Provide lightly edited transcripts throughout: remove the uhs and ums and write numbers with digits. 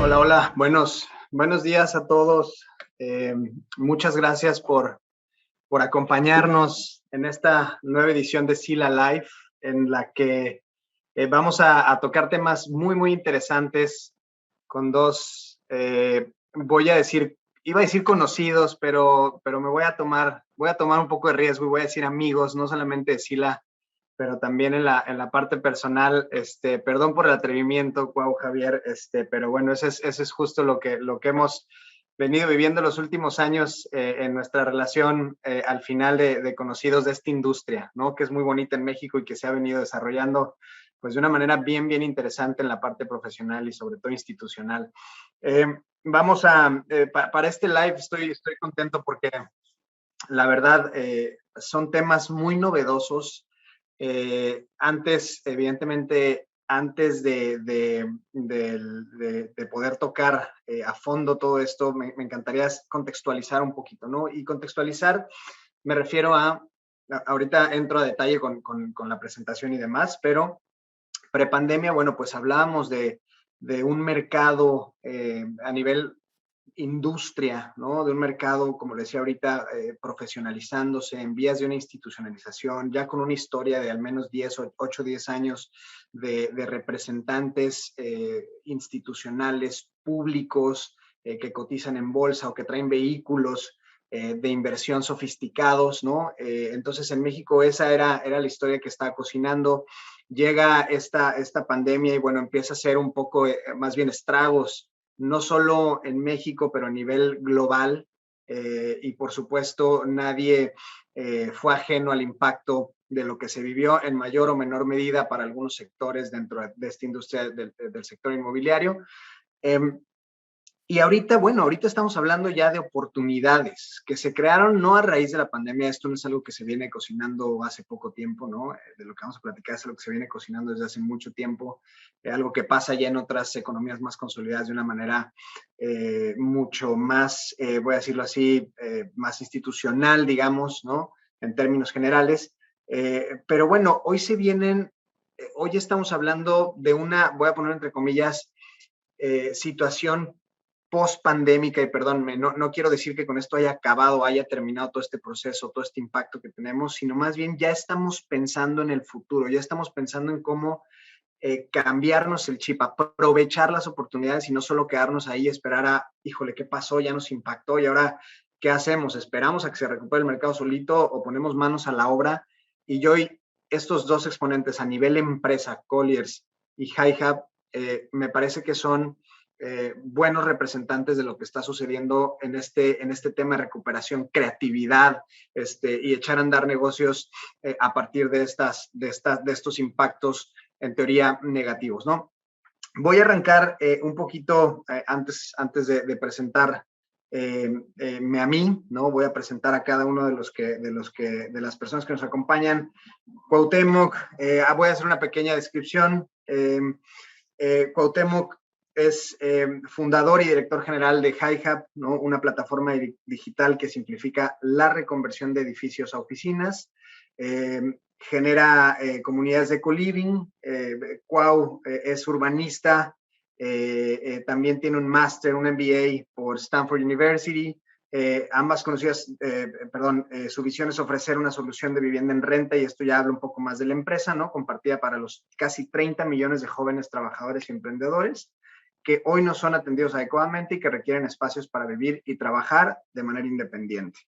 Hola, hola, buenos días a todos. Muchas gracias por acompañarnos en esta nueva edición de Sila Live, en la que vamos a tocar temas muy interesantes con dos, iba a decir conocidos, pero me voy a tomar un poco de riesgo y voy a decir amigos, no solamente de Sila, pero también en la parte personal. Perdón por el atrevimiento, Cuau, Javier, pero bueno, ese es justo lo que hemos venido viviendo los últimos años en nuestra relación al final de conocidos de esta industria, ¿no? Que es muy bonita en México y que se ha venido desarrollando pues de una manera bien interesante en la parte profesional y sobre todo institucional. Para este live estoy contento porque la verdad son temas muy novedosos. Evidentemente, antes de poder tocar a fondo todo esto, me encantaría contextualizar un poquito, ¿no? Y contextualizar me refiero ahorita entro a detalle con la presentación y demás, pero prepandemia, bueno, pues hablábamos de un mercado a nivel industria, ¿no? De un mercado, como le decía ahorita, profesionalizándose en vías de una institucionalización, ya con una historia de al menos 8 o 10 años de representantes institucionales, públicos, que cotizan en bolsa o que traen vehículos de inversión sofisticados, ¿no? Entonces, en México esa era la historia que estaba cocinando. Llega esta pandemia y, bueno, empieza a ser un poco, más bien estragos, no solo en México, pero a nivel global. Y por supuesto, nadie fue ajeno al impacto de lo que se vivió en mayor o menor medida para algunos sectores dentro de esta industria del sector inmobiliario. Eh, y ahorita estamos hablando ya de oportunidades que se crearon no a raíz de la pandemia. Esto no es algo que se viene cocinando hace poco tiempo, ¿no? De lo que vamos a platicar es algo que se viene cocinando desde hace mucho tiempo, algo que pasa ya en otras economías más consolidadas de una manera mucho más, voy a decirlo así, más institucional, digamos, ¿no? En términos generales. Pero bueno, hoy estamos hablando de una, voy a poner entre comillas, situación post-pandémica, y perdón, no quiero decir que con esto haya acabado, haya terminado todo este proceso, todo este impacto que tenemos, sino más bien ya estamos pensando en el futuro, ya estamos pensando en cómo cambiarnos el chip, aprovechar las oportunidades y no solo quedarnos ahí y esperar híjole, ¿qué pasó? Ya nos impactó y ahora, ¿qué hacemos? ¿Esperamos a que se recupere el mercado solito o ponemos manos a la obra? Y yo, estos dos exponentes a nivel empresa, Colliers y HiHub, me parece que son buenos representantes de lo que está sucediendo en este tema de recuperación, creatividad, y echar a andar negocios a partir de estos impactos en teoría negativos, ¿no? Voy a arrancar un poquito antes de presentar a mí, ¿no? Voy a presentar a cada uno de las personas que nos acompañan. Cuauhtémoc, voy a hacer una pequeña descripción. Cuauhtémoc es fundador y director general de HiHub, ¿no? Una plataforma digital que simplifica la reconversión de edificios a oficinas. Genera comunidades de co-living. Cuau es urbanista, también tiene un máster, un MBA por Stanford University. Ambas conocidas, su visión es ofrecer una solución de vivienda en renta, y esto ya habla un poco más de la empresa, ¿no? Compartida para los casi 30 millones de jóvenes trabajadores y emprendedores que hoy no son atendidos adecuadamente y que requieren espacios para vivir y trabajar de manera independiente.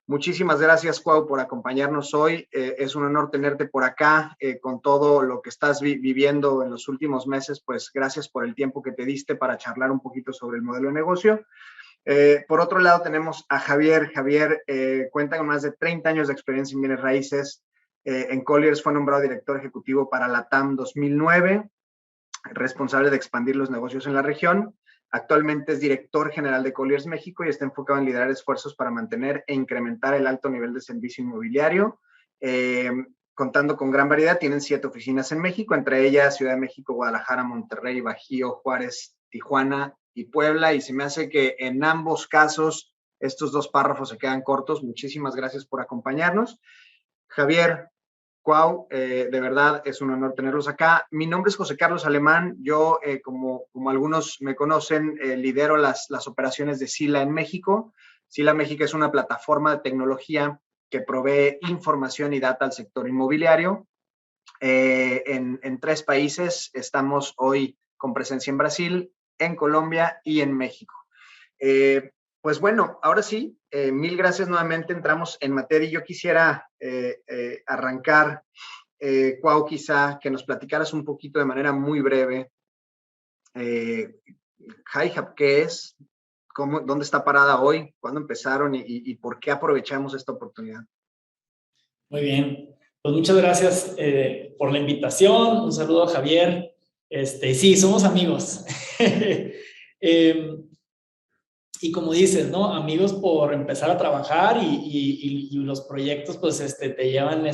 Muchísimas gracias, Cuau, por acompañarnos hoy. Es un honor tenerte por acá con todo lo que estás viviendo en los últimos meses. Pues gracias por el tiempo que te diste para charlar un poquito sobre el modelo de negocio. Por otro lado, tenemos a Javier. Javier cuenta con más de 30 años de experiencia en bienes raíces. En Colliers fue nombrado director ejecutivo para la TAM 2009, responsable de expandir los negocios en la región. Actualmente es director general de Colliers México y está enfocado en liderar esfuerzos para mantener e incrementar el alto nivel de servicio inmobiliario. Contando con gran variedad, tienen 7 oficinas en México, entre ellas Ciudad de México, Guadalajara, Monterrey, Bajío, Juárez, Tijuana y Puebla. Y se me hace que en ambos casos estos dos párrafos se quedan cortos. Muchísimas gracias por acompañarnos. Javier, Cuau, de verdad es un honor tenerlos acá. Mi nombre es José Carlos Alemán. Yo, como algunos me conocen, lidero las operaciones de Sila en México. Sila México es una plataforma de tecnología que provee información y data al sector inmobiliario. En 3 países estamos hoy con presencia en Brasil, en Colombia y en México. Pues bueno, ahora sí, mil gracias nuevamente, entramos en materia. Yo quisiera arrancar, Cuau, quizá que nos platicaras un poquito de manera muy breve, Hi-Hub, ¿qué es? ¿Dónde está parada hoy? ¿Cuándo empezaron? ¿Y por qué aprovechamos esta oportunidad? Muy bien, pues muchas gracias por la invitación. Un saludo a Javier. Sí, somos amigos. Y como dices, ¿no? Amigos por empezar a trabajar y los proyectos, pues, te llevan,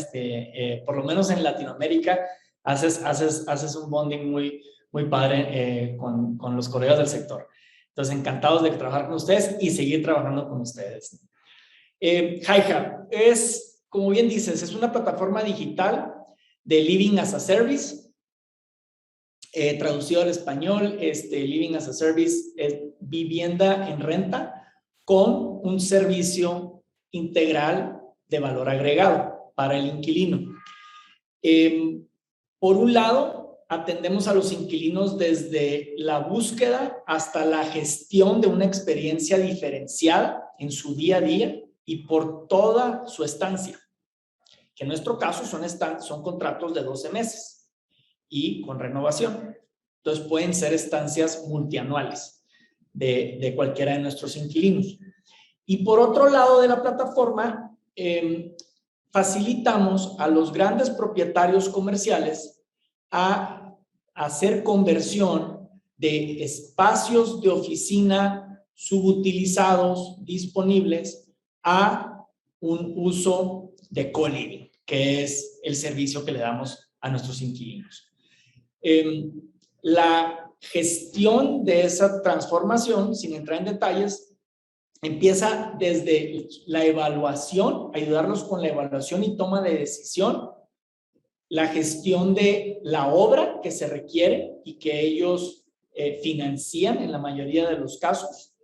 por lo menos en Latinoamérica, haces un bonding muy, muy padre con los colegas del sector. Entonces, encantados de trabajar con ustedes y seguir trabajando con ustedes. Hi-Hub es, como bien dices, es una plataforma digital de Living as a Service. Traducido al español, Living as a Service es vivienda en renta con un servicio integral de valor agregado para el inquilino. Por un lado, atendemos a los inquilinos desde la búsqueda hasta la gestión de una experiencia diferenciada en su día a día y por toda su estancia, que en nuestro caso son contratos de 12 meses y con renovación. Entonces pueden ser estancias multianuales de cualquiera de nuestros inquilinos. Y por otro lado de la plataforma, facilitamos a los grandes propietarios comerciales a hacer conversión de espacios de oficina subutilizados disponibles a un uso de co-living, que es el servicio que le damos a nuestros inquilinos. La gestión de esa transformación, sin entrar en detalles, empieza desde la evaluación, ayudarlos con la evaluación y toma de decisión, la gestión de la obra que se requiere y que ellos financian en la mayoría de los casos,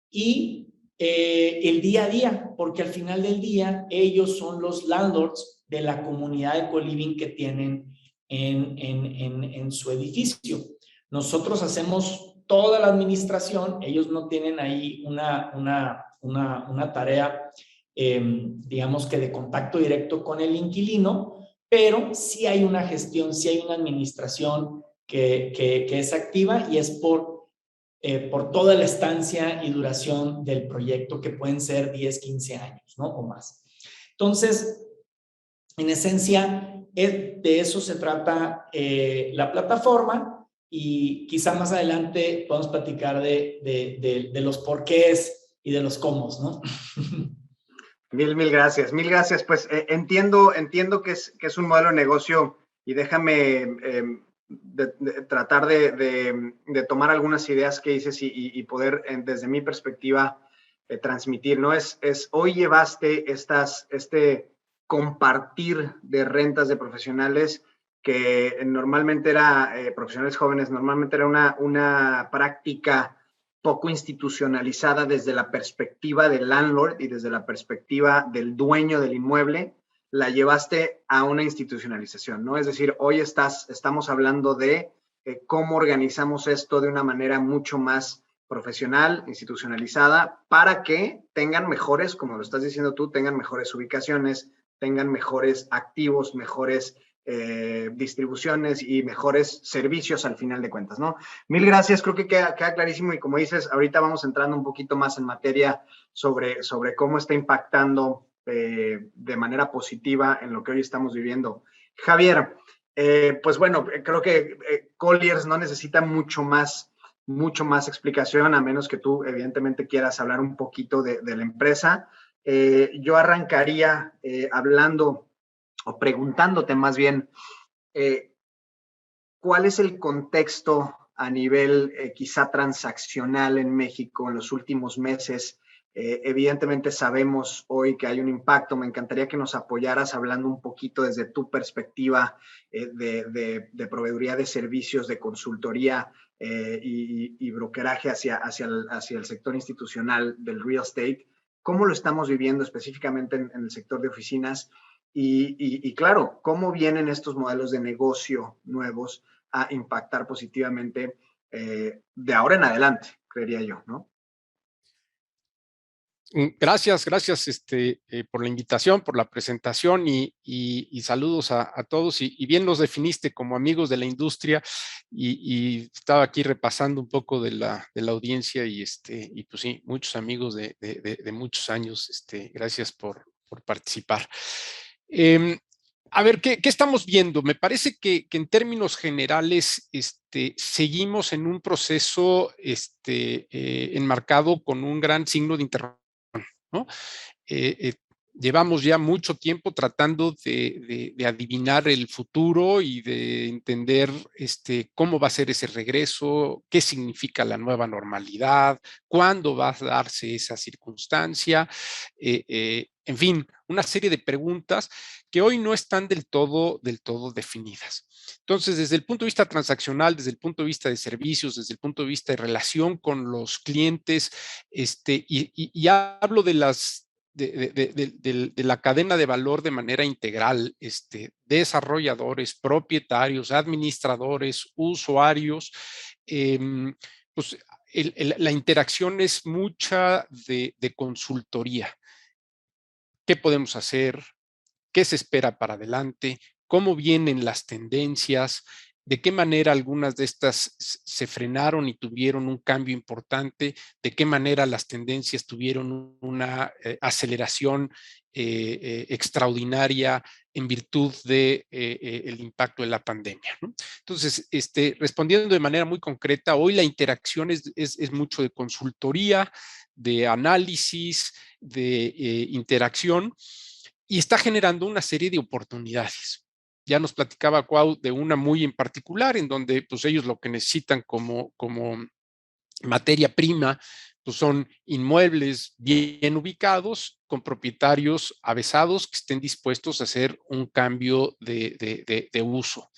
y el día a día, porque al final del día ellos son los landlords de la comunidad de co-living que tienen en su edificio. Nosotros hacemos toda la administración, ellos no tienen ahí una tarea, digamos que de contacto directo con el inquilino, pero sí hay una gestión, sí hay una administración que es activa y es por toda la estancia y duración del proyecto, que pueden ser 10, 15 años, ¿no? O más. Entonces, en esencia, de eso se trata la plataforma, y quizá más adelante podemos platicar de los porqués y de los cómo, ¿no? Mil gracias, mil gracias. Pues entiendo que es un modelo de negocio, y déjame tratar de tomar algunas ideas que dices y poder, desde mi perspectiva, transmitir, ¿no? Hoy llevaste este compartir de rentas de profesionales que normalmente era, profesionales jóvenes, normalmente era una práctica poco institucionalizada desde la perspectiva del landlord y desde la perspectiva del dueño del inmueble, la llevaste a una institucionalización, ¿no? Es decir, hoy estamos hablando de cómo organizamos esto de una manera mucho más profesional, institucionalizada, para que tengan mejores, como lo estás diciendo tú, tengan mejores ubicaciones, tengan mejores activos, mejores distribuciones y mejores servicios al final de cuentas, ¿no? Mil gracias, creo que queda clarísimo, y como dices, ahorita vamos entrando un poquito más en materia sobre cómo está impactando de manera positiva en lo que hoy estamos viviendo. Javier, pues bueno, creo que Colliers no necesita mucho más explicación, a menos que tú evidentemente quieras hablar un poquito de la empresa. Yo arrancaría hablando o preguntándote más bien, ¿cuál es el contexto a nivel quizá transaccional en México en los últimos meses Evidentemente sabemos hoy que hay un impacto. Me encantaría que nos apoyaras hablando un poquito desde tu perspectiva de proveeduría de servicios, de consultoría y brokeraje hacia el sector institucional del real estate. ¿Cómo lo estamos viviendo específicamente en el sector de oficinas? Y claro, ¿cómo vienen estos modelos de negocio nuevos a impactar positivamente de ahora en adelante, creería yo, ¿no? Gracias por la invitación, por la presentación y saludos a todos. Y bien los definiste como amigos de la industria y estaba aquí repasando un poco de la audiencia y pues sí, muchos amigos de muchos años. Gracias por participar. A ver, ¿qué estamos viendo? Me parece que en términos generales seguimos en un proceso enmarcado con un gran signo de interrogación, ¿no? Eh, eh, Llevamos ya mucho tiempo tratando de adivinar el futuro y de entender cómo va a ser ese regreso, qué significa la nueva normalidad, cuándo va a darse esa circunstancia, en fin, una serie de preguntas que hoy no están del todo definidas. Entonces, desde el punto de vista transaccional, desde el punto de vista de servicios, desde el punto de vista de relación con los clientes, y hablo de la cadena de valor de manera integral, desarrolladores, propietarios, administradores, usuarios, pues la interacción es mucha de consultoría. ¿Qué podemos hacer? ¿Qué se espera para adelante? ¿Cómo vienen las tendencias? ¿De qué manera algunas de estas se frenaron y tuvieron un cambio importante? ¿De qué manera las tendencias tuvieron una aceleración extraordinaria en virtud de el impacto de la pandemia, ¿no? Entonces, respondiendo de manera muy concreta, hoy la interacción es mucho de consultoría, de análisis, de interacción, y está generando una serie de oportunidades. Ya nos platicaba Cuau de una muy en particular, en donde pues ellos lo que necesitan como materia prima pues son inmuebles bien ubicados, con propietarios avesados que estén dispuestos a hacer un cambio de uso.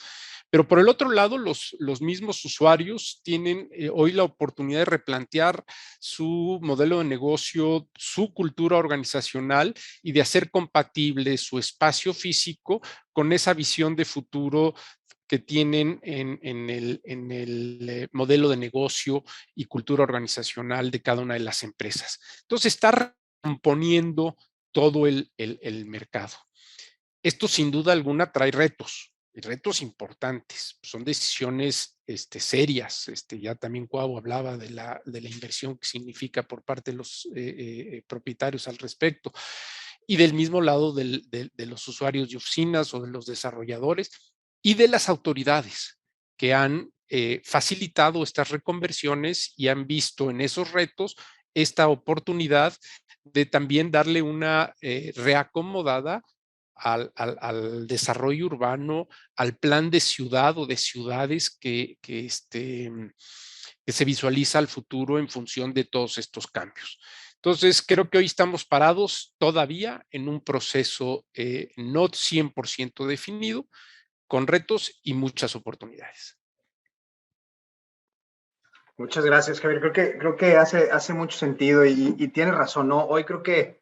Pero por el otro lado, los mismos usuarios tienen hoy la oportunidad de replantear su modelo de negocio, su cultura organizacional y de hacer compatible su espacio físico con esa visión de futuro que tienen en el modelo de negocio y cultura organizacional de cada una de las empresas. Entonces, está componiendo todo el mercado. Esto sin duda alguna trae retos, y retos importantes. Son decisiones serias. Ya también Cuau hablaba de la inversión que significa por parte de los propietarios al respecto. Y del mismo lado de los usuarios de oficinas o de los desarrolladores y de las autoridades que han facilitado estas reconversiones y han visto en esos retos esta oportunidad de también darle una reacomodada al desarrollo urbano, al plan de ciudad o de ciudades que se visualiza al futuro en función de todos estos cambios. Entonces, creo que hoy estamos parados todavía en un proceso no 100% definido, con retos y muchas oportunidades. Muchas gracias, Javier. Creo que hace mucho sentido y tienes razón, ¿no? Hoy creo que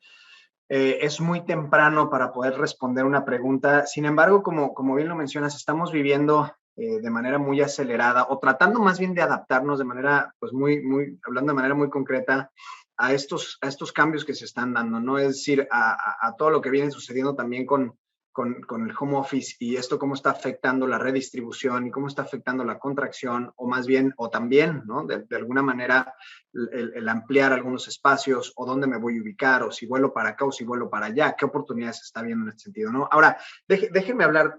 es muy temprano para poder responder una pregunta. Sin embargo, como bien lo mencionas, estamos viviendo de manera muy acelerada o tratando más bien de adaptarnos de manera, pues hablando de manera muy concreta a estos cambios que se están dando, ¿no? Es decir, a todo lo que viene sucediendo también con el home office y esto cómo está afectando la redistribución y cómo está afectando la contracción o más bien, o también, ¿no? De alguna manera el ampliar algunos espacios o dónde me voy a ubicar o si vuelo para acá o si vuelo para allá, qué oportunidades se está viendo en este sentido, ¿no? Ahora, déjenme hablar,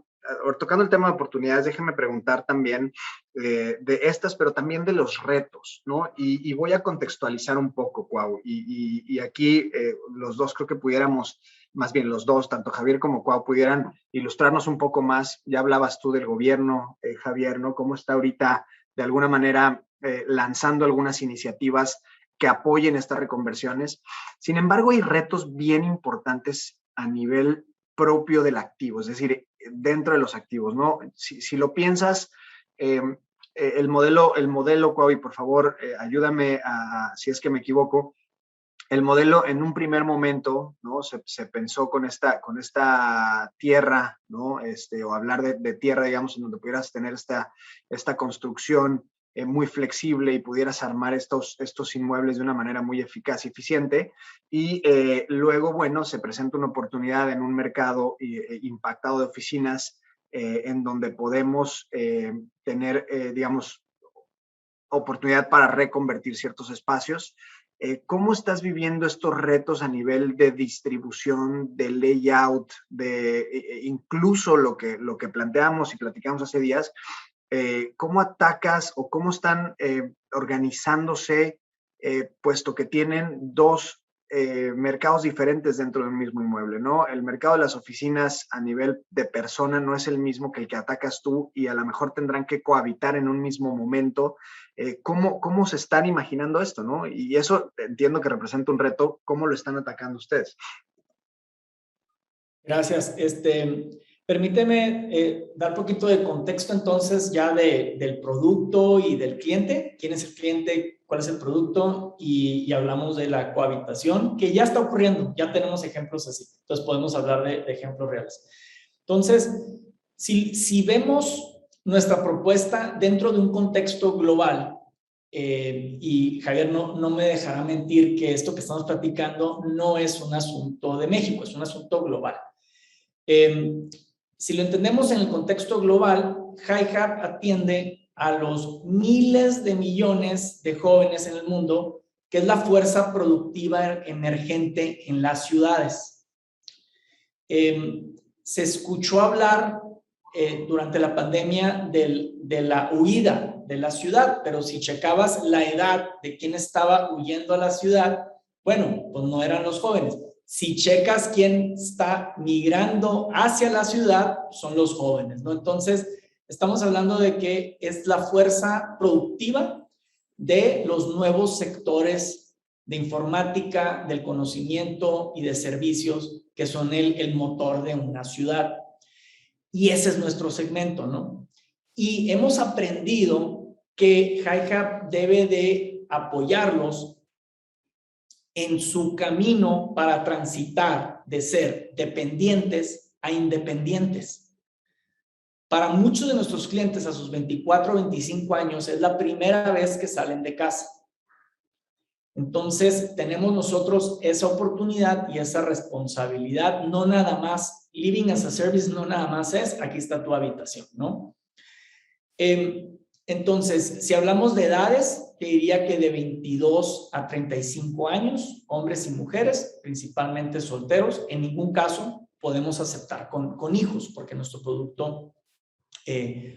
tocando el tema de oportunidades, déjenme preguntar también de estas, pero también de los retos, ¿no? Y voy a contextualizar un poco, Cuau, y aquí los dos creo que pudiéramos, más bien los dos, tanto Javier como Cuau, pudieran ilustrarnos un poco más. Ya hablabas tú del gobierno, Javier, ¿no? Cómo está ahorita, de alguna manera, lanzando algunas iniciativas que apoyen estas reconversiones. Sin embargo, hay retos bien importantes a nivel propio del activo, es decir, dentro de los activos, ¿no? Si lo piensas, el modelo, Cuauhy, por favor, ayúdame si es que me equivoco. El modelo en un primer momento, ¿no? Se pensó con esta tierra, ¿no? O hablar de tierra, digamos, en donde pudieras tener esta construcción muy flexible y pudieras armar estos inmuebles de una manera muy eficaz y eficiente. Y luego, bueno, se presenta una oportunidad en un mercado impactado de oficinas en donde podemos tener, digamos, oportunidad para reconvertir ciertos espacios. ¿Cómo estás viviendo estos retos a nivel de distribución, de layout, incluso lo que planteamos y platicamos hace días? ¿Cómo atacas o cómo están organizándose, puesto que tienen dos mercados diferentes dentro del mismo inmueble, ¿no? El mercado de las oficinas a nivel de persona no es el mismo que el que atacas tú y a lo mejor tendrán que cohabitar en un mismo momento. ¿Cómo se están imaginando esto, no? Y eso entiendo que representa un reto. ¿Cómo lo están atacando ustedes? Gracias. Permíteme dar un poquito de contexto entonces ya del producto y del cliente. ¿Quién es el cliente? ¿Cuál es el producto? Y hablamos de la cohabitación, que ya está ocurriendo. Ya tenemos ejemplos así. Entonces podemos hablar de ejemplos reales. Entonces, si vemos nuestra propuesta dentro de un contexto global, y Javier no me dejará mentir que esto que estamos platicando no es un asunto de México, es un asunto global. Si lo entendemos en el contexto global, Hi-Hub atiende a los miles de millones de jóvenes en el mundo, que es la fuerza productiva emergente en las ciudades. Se escuchó hablar durante la pandemia de la huida de la ciudad, pero si checabas la edad de quien estaba huyendo a la ciudad, bueno, pues no eran los jóvenes. Si checas quién está migrando hacia la ciudad, son los jóvenes, ¿no? Entonces, estamos hablando de que es la fuerza productiva de los nuevos sectores de informática, del conocimiento y de servicios que son el motor de una ciudad. Y ese es nuestro segmento, ¿no? Y hemos aprendido que Hi-Hub debe de apoyarlos en su camino para transitar de ser dependientes a independientes. Para muchos de nuestros clientes a sus 24 o 25 años es la primera vez que salen de casa. Entonces, tenemos nosotros esa oportunidad y esa responsabilidad, no nada más, living as a service no nada más es, aquí está tu habitación, ¿no? Entonces, si hablamos de edades, te diría que de 22 a 35 años, hombres y mujeres, principalmente solteros. En ningún caso podemos aceptar con hijos, porque nuestro producto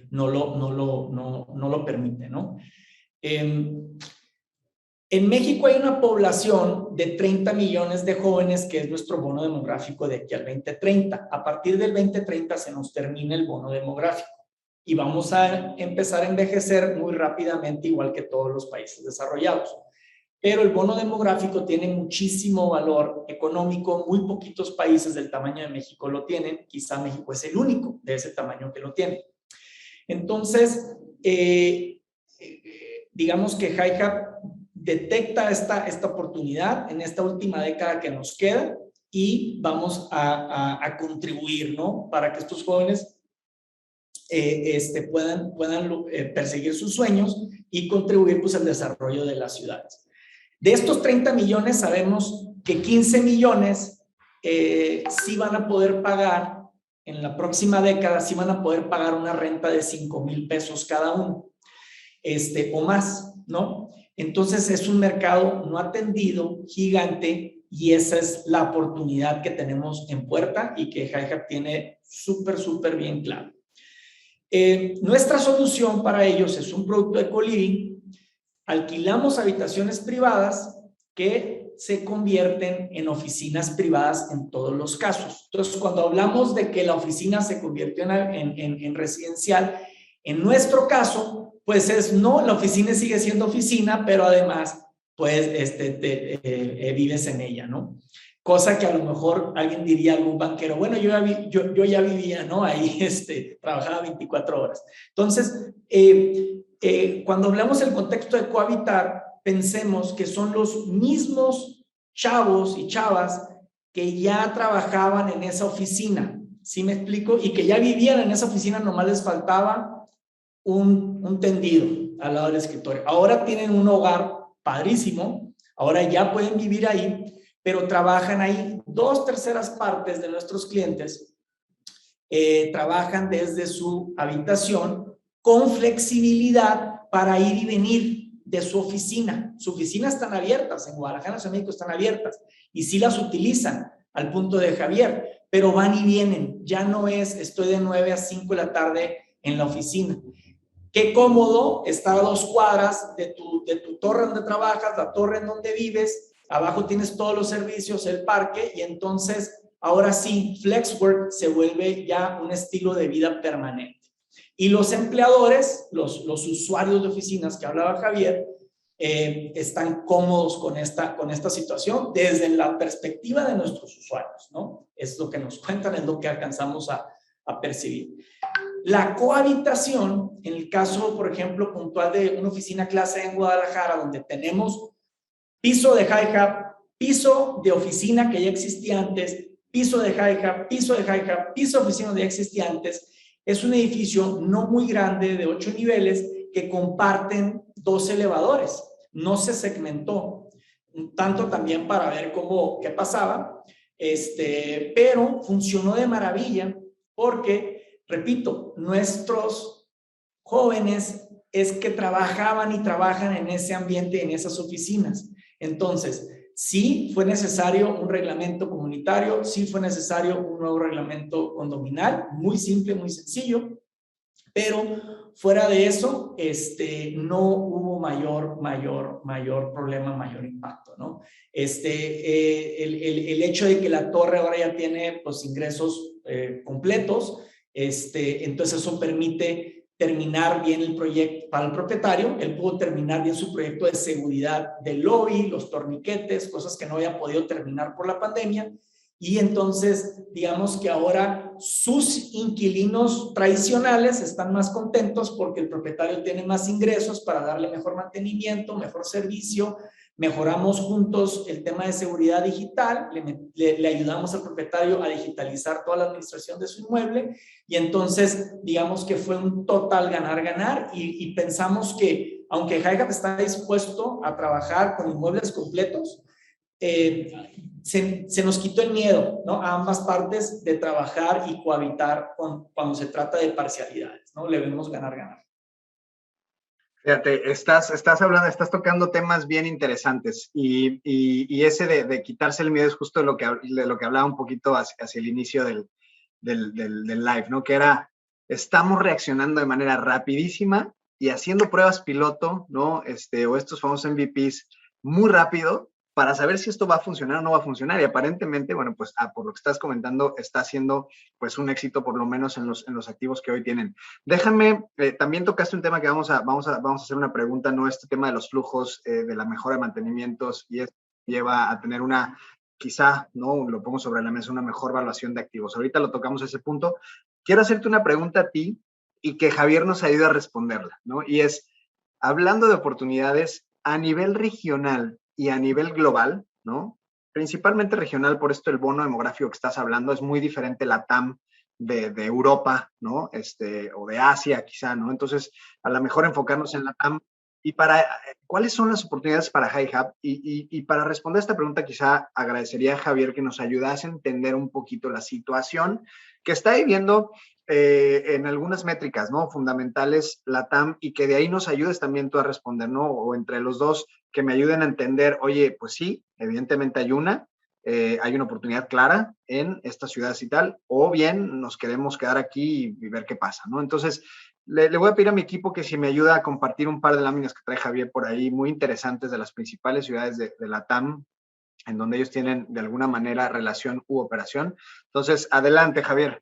no lo permite, ¿no? En México hay una población de 30 millones de jóvenes, que es nuestro bono demográfico de aquí al 2030. A partir del 2030 se nos termina el bono demográfico y vamos a empezar a envejecer muy rápidamente, igual que todos los países desarrollados. Pero el bono demográfico tiene muchísimo valor económico, muy poquitos países del tamaño de México lo tienen, quizá México es el único de ese tamaño que lo tiene. Entonces, digamos que Hi-Hub detecta esta oportunidad en esta última década que nos queda y vamos a contribuir, ¿no? Para que estos jóvenes puedan perseguir sus sueños y contribuir pues al desarrollo de las ciudades. De estos 30 millones sabemos que 15 millones sí van a poder pagar, en la próxima década sí van a poder pagar una renta de 5,000 pesos cada uno, o más, ¿no? Entonces es un mercado no atendido, gigante, y esa es la oportunidad que tenemos en puerta y que Hi-Hub tiene súper bien claro. Nuestra solución para ellos es un producto de co-living. Alquilamos habitaciones privadas que se convierten en oficinas privadas en todos los casos. Entonces, cuando hablamos de que la oficina se convirtió en residencial, en nuestro caso, pues no, la oficina sigue siendo oficina, pero además pues vives en ella, ¿no? Cosa que a lo mejor alguien diría, algún banquero, bueno, yo ya vivía, ¿no? Ahí trabajaba 24 horas. Entonces, cuando hablamos del contexto de cohabitar, pensemos que son los mismos chavos y chavas que ya trabajaban en esa oficina, ¿sí me explico? Y que ya vivían en esa oficina, nomás les faltaba un tendido al lado del escritorio. Ahora tienen un hogar padrísimo, ahora ya pueden vivir ahí, pero trabajan ahí. 2/3 partes de nuestros clientes trabajan desde su habitación con flexibilidad para ir y venir de su oficina. Sus oficinas están abiertas, en Guadalajara, en Ciudad de México están abiertas y sí las utilizan al punto de Javier, pero van y vienen. Ya no es estoy de 9 a 5 de la tarde en la oficina. Qué cómodo estar a 2 cuadras de tu torre donde trabajas, la torre en donde vives, abajo tienes todos los servicios, el parque, y entonces ahora sí, FlexWork se vuelve ya un estilo de vida permanente. Y los empleadores, los usuarios de oficinas que hablaba Javier, están cómodos con esta situación desde la perspectiva de nuestros usuarios, ¿no? Es lo que nos cuentan, es lo que alcanzamos a percibir. La cohabitación, en el caso, por ejemplo, puntual de una oficina clase en Guadalajara, donde tenemos piso de Hi-Hub, piso de oficina que ya existía antes, piso de Hi-Hub, piso de Hi-Hub, piso de oficina que ya existía antes, es un edificio no muy grande de 8 niveles que comparten 2 elevadores. No se segmentó, tanto también para ver qué pasaba, pero funcionó de maravilla porque, repito, nuestros jóvenes es que trabajaban y trabajan en ese ambiente, en esas oficinas. Entonces, sí fue necesario un reglamento comunitario, sí fue necesario un nuevo reglamento condominal, muy simple, muy sencillo, pero fuera de eso, no hubo mayor problema, mayor impacto, ¿no? El hecho de que la torre ahora ya tiene los ingresos completos, entonces eso permite terminar bien el proyecto para el propietario. Él pudo terminar bien su proyecto de seguridad del lobby, los torniquetes, cosas que no había podido terminar por la pandemia. Y entonces, digamos que ahora sus inquilinos tradicionales están más contentos porque el propietario tiene más ingresos para darle mejor mantenimiento, mejor servicio. Mejoramos juntos el tema de seguridad digital, le ayudamos al propietario a digitalizar toda la administración de su inmueble y entonces digamos que fue un total ganar-ganar y pensamos que aunque Hi-Hub está dispuesto a trabajar con inmuebles completos, se nos quitó el miedo, ¿no? A ambas partes de trabajar y cohabitar cuando se trata de parcialidades, ¿no? Le vemos ganar-ganar. Fíjate, estás tocando temas bien interesantes y ese de quitarse el miedo es justo de lo que hablaba un poquito hacia el inicio del live, ¿no? Que era, estamos reaccionando de manera rapidísima y haciendo pruebas piloto, ¿no? O estos famosos MVPs muy rápido para saber si esto va a funcionar o no va a funcionar. Y aparentemente, bueno, pues por lo que estás comentando, está siendo pues un éxito por lo menos en los activos que hoy tienen. Déjame, también tocaste un tema que vamos a hacer una pregunta, ¿no? Este tema de los flujos, de la mejora de mantenimientos, y esto lleva a tener una, quizá, ¿no? Lo pongo sobre la mesa, una mejor evaluación de activos. Ahorita lo tocamos ese punto. Quiero hacerte una pregunta a ti y que Javier nos ayude a responderla, ¿no? Y es, hablando de oportunidades a nivel regional y a nivel global, ¿no? Principalmente regional, por esto el bono demográfico que estás hablando es muy diferente la TAM de Europa, ¿no? O de Asia, quizá, ¿no? Entonces, a lo mejor enfocarnos en la TAM. Y ¿cuáles son las oportunidades para Hi-Hub? Y para responder a esta pregunta, quizá agradecería a Javier que nos ayudase a entender un poquito la situación que está viviendo en algunas métricas, ¿no? Fundamentales la TAM, y que de ahí nos ayudes también tú a responder, ¿no? O entre los dos, que me ayuden a entender, oye, pues sí, evidentemente hay una oportunidad clara en estas ciudades y tal, o bien nos queremos quedar aquí y ver qué pasa, ¿no? Entonces, le voy a pedir a mi equipo que si me ayuda a compartir un par de láminas que trae Javier por ahí, muy interesantes de las principales ciudades de la TAM, en donde ellos tienen de alguna manera relación u operación. Entonces, adelante, Javier.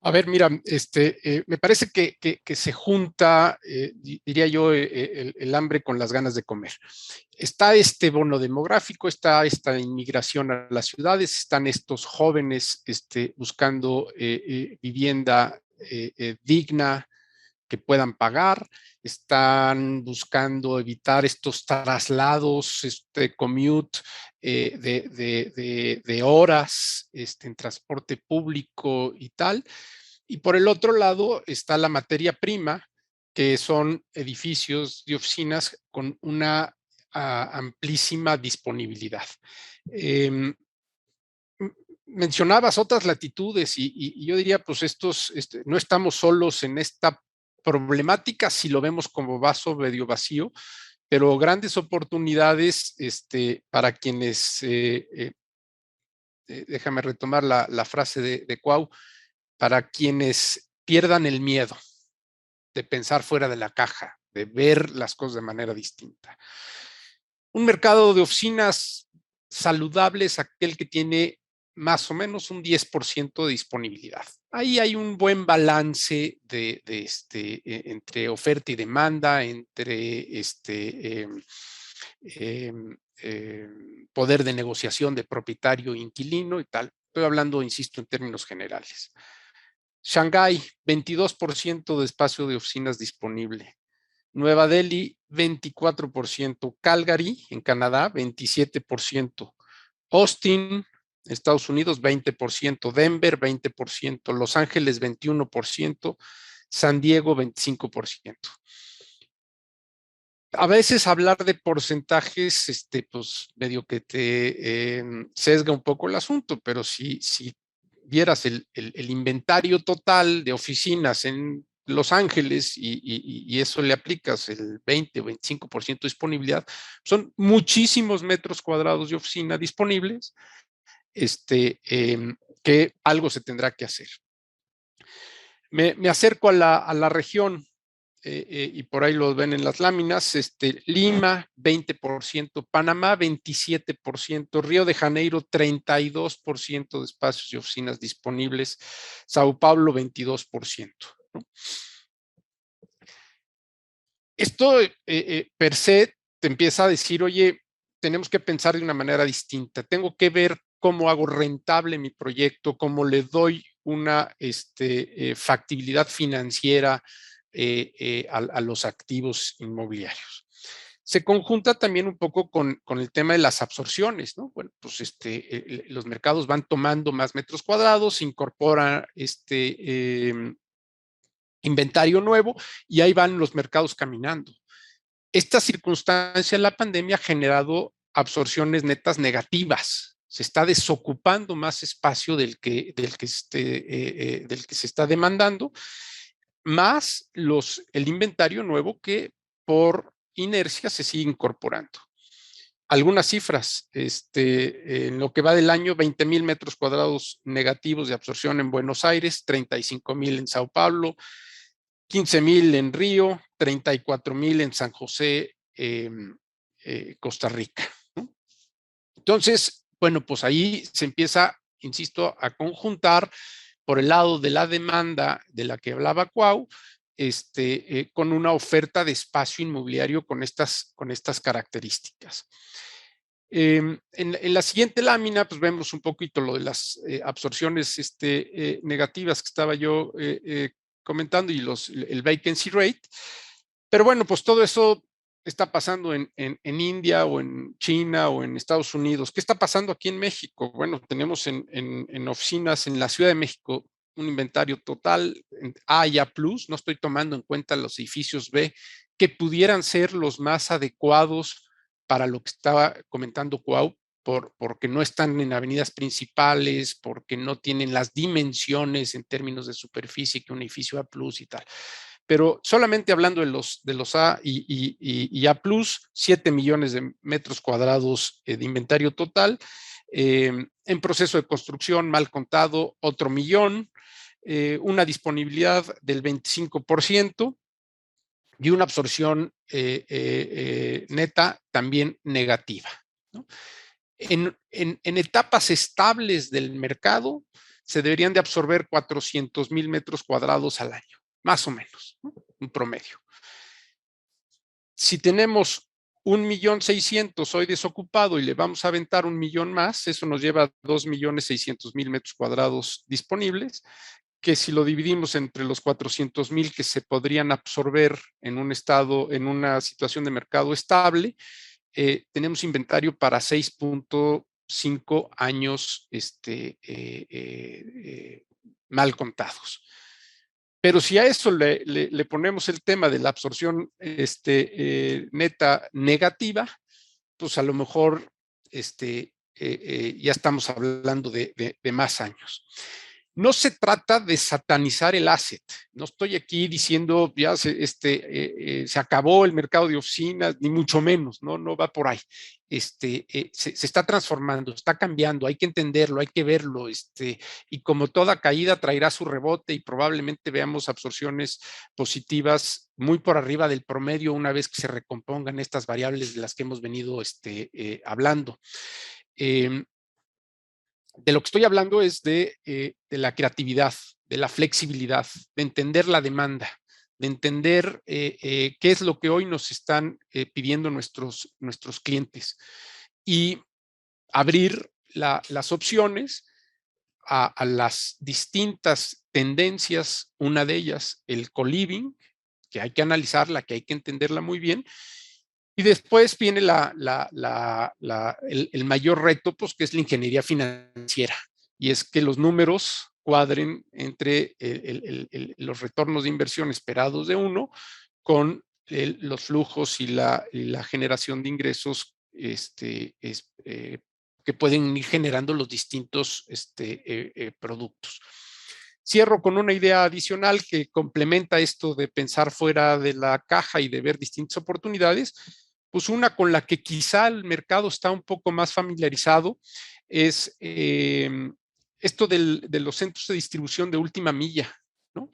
A ver, mira, me parece que se junta, diría yo, el hambre con las ganas de comer. Está este bono demográfico, está esta inmigración a las ciudades, están estos jóvenes buscando vivienda digna, que puedan pagar, están buscando evitar estos traslados, este commute de horas en transporte público y tal. Y por el otro lado está la materia prima, que son edificios de oficinas con una amplísima disponibilidad. Eh, Mencionabas otras latitudes y yo diría, pues no estamos solos en esta problemática si lo vemos como vaso medio vacío, pero grandes oportunidades para quienes, déjame retomar la frase de Cuau, para quienes pierdan el miedo de pensar fuera de la caja, de ver las cosas de manera distinta. Un mercado de oficinas saludable es aquel que tiene más o menos un 10% de disponibilidad. Ahí hay un buen balance entre oferta y demanda, entre poder de negociación de propietario e inquilino y tal. Estoy hablando, insisto, en términos generales. Shanghái, 22% de espacio de oficinas disponible. Nueva Delhi, 24%. Calgary, en Canadá, 27%. Austin, Estados Unidos, 20%. Denver, 20%. Los Ángeles, 21%. San Diego, 25%. A veces hablar de porcentajes, pues medio que te sesga un poco el asunto, pero si vieras el inventario total de oficinas en Los Ángeles y eso le aplicas el 20 o 25% de disponibilidad, son muchísimos metros cuadrados de oficina disponibles, que algo se tendrá que hacer. Me acerco a la región. Y por ahí lo ven en las láminas, Lima, 20%, Panamá, 27%, Río de Janeiro, 32% de espacios y oficinas disponibles, Sao Paulo, 22%. ¿no? Esto per se te empieza a decir, oye, tenemos que pensar de una manera distinta, tengo que ver cómo hago rentable mi proyecto, cómo le doy una factibilidad financiera a los activos inmobiliarios. Se conjunta también un poco con el tema de las absorciones, ¿no? Bueno, pues los mercados van tomando más metros cuadrados, se incorpora inventario nuevo y ahí van los mercados caminando. Esta circunstancia de la pandemia ha generado absorciones netas negativas. Se está desocupando más espacio del que se está demandando, más el inventario nuevo que por inercia se sigue incorporando. Algunas cifras, en lo que va del año, 20,000 metros cuadrados negativos de absorción en Buenos Aires, 35,000 en Sao Paulo, 15,000 en Río, 34,000 en San José, Costa Rica. ¿no? Entonces, bueno, pues ahí se empieza, insisto, a conjuntar por el lado de la demanda de la que hablaba Cuau, con una oferta de espacio inmobiliario con estas características. En la siguiente lámina, pues vemos un poquito lo de las absorciones negativas que estaba yo comentando y el vacancy rate. Pero bueno, pues todo eso está pasando en India o en China o en Estados Unidos. ¿Qué está pasando aquí en México? Bueno, tenemos en oficinas en la Ciudad de México un inventario total A y A+, no estoy tomando en cuenta los edificios B, que pudieran ser los más adecuados para lo que estaba comentando Cuau, porque no están en avenidas principales, porque no tienen las dimensiones en términos de superficie que un edificio A+ y tal. Pero solamente hablando de los A y A+, 7 millones de metros cuadrados de inventario total, en proceso de construcción, mal contado, otro millón, una disponibilidad del 25%, y una absorción neta también negativa. ¿no? En etapas estables del mercado se deberían de absorber 400,000 metros cuadrados al año, más o menos, ¿no? Un promedio. Si tenemos 1,600,000 hoy desocupado y le vamos a aventar 1,000,000 más, eso nos lleva a 2,600,000 metros cuadrados disponibles, que si lo dividimos entre los 400,000 que se podrían absorber en un estado, en una situación de mercado estable, tenemos inventario para 6.5 años mal contados. Pero si a eso le ponemos el tema de la absorción neta negativa, pues a lo mejor ya estamos hablando de más años. No se trata de satanizar el asset. No estoy aquí diciendo ya se acabó el mercado de oficinas, ni mucho menos, no va por ahí. Se está transformando, está cambiando, hay que entenderlo, hay que verlo, y como toda caída traerá su rebote y probablemente veamos absorciones positivas muy por arriba del promedio una vez que se recompongan estas variables de las que hemos venido hablando. De lo que estoy hablando es de la creatividad, de la flexibilidad, de entender la demanda, de entender qué es lo que hoy nos están pidiendo nuestros clientes y abrir las opciones a las distintas tendencias. Una de ellas, el co-living, que hay que analizarla, que hay que entenderla muy bien. Y después viene el mayor reto, pues, que es la ingeniería financiera. Y es que los números cuadren entre los retornos de inversión esperados de uno con los flujos y la generación de ingresos que pueden ir generando los distintos productos. Cierro con una idea adicional que complementa esto de pensar fuera de la caja y de ver distintas oportunidades. Pues una con la que quizá el mercado está un poco más familiarizado es esto de los centros de distribución de última milla, ¿no?